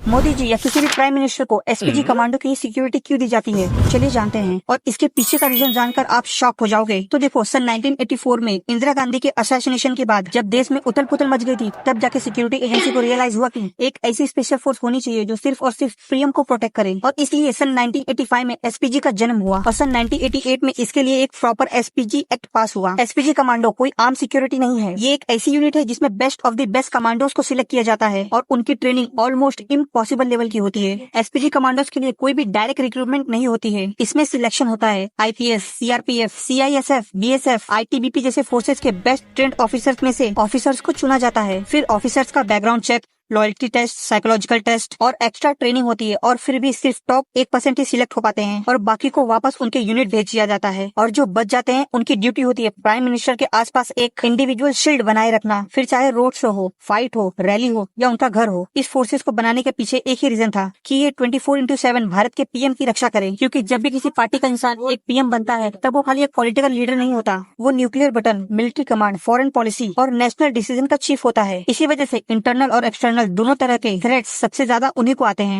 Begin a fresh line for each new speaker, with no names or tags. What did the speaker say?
मोदी जी या किसी भी प्राइम मिनिस्टर को एसपीजी कमांडो की सिक्योरिटी क्यों दी जाती है, चलिए जानते हैं। और इसके पीछे का रीजन जानकर आप शॉक हो जाओगे। तो देखो, सन 1984 में इंदिरा गांधी के असैसिनेशन के बाद जब देश में उथल पुथल मच गई थी, तब जाके सिक्योरिटी एजेंसी को रियलाइज हुआ कि एक ऐसी स्पेशल फोर्स होनी चाहिए जो सिर्फ और सिर्फ फ्रीडम को प्रोटेक्ट करे। और इसलिए सन 1985 में एसपीजी का जन्म हुआ और सन 1988 में इसके लिए एक प्रॉपर एसपीजी एक्ट पास हुआ। एसपीजी कमांडो कोई आम सिक्योरिटी नहीं है, ये एक ऐसी यूनिट है जिसमें best of the best commandos को सिलेक्ट किया जाता है और उनकी ट्रेनिंग ऑलमोस्ट इम्पॉसिबल लेवल की होती है। एसपीजी कमांडोज के लिए कोई भी डायरेक्ट रिक्रूटमेंट नहीं होती है, इसमें सिलेक्शन होता है IPS, CRPF, CISF, BSF, ITBP जैसे फोर्सेज के बेस्ट ट्रेंड ऑफिसर्स में से ऑफिसर्स को चुना जाता है। फिर ऑफिसर्स का background check, loyalty test, psychological test और एक्स्ट्रा ट्रेनिंग होती है और फिर भी सिर्फ टॉप 1% ही सिलेक्ट हो पाते हैं और बाकी को वापस उनके यूनिट भेज दिया जाता है। और जो बच जाते हैं उनकी ड्यूटी होती है प्राइम मिनिस्टर के आसपास एक इंडिविजुअल शील्ड बनाए रखना, फिर चाहे रोड शो हो, फाइट हो, रैली हो या उनका घर हो। इस फोर्सेस को बनाने के पीछे एक ही रीजन था कि ये 24/7 भारत के पीएम की रक्षा करें, क्योंकि जब भी किसी पार्टी का इंसान एक पीएम बनता है तब वो खाली एक पॉलिटिकल लीडर नहीं होता, वो nuclear button, military command, foreign policy और नेशनल डिसीजन का चीफ होता है। इसी वजह से इंटरनल और एक्सटर्नल दोनों तरह के थ्रेट्स सबसे ज्यादा उन्हीं को आते हैं।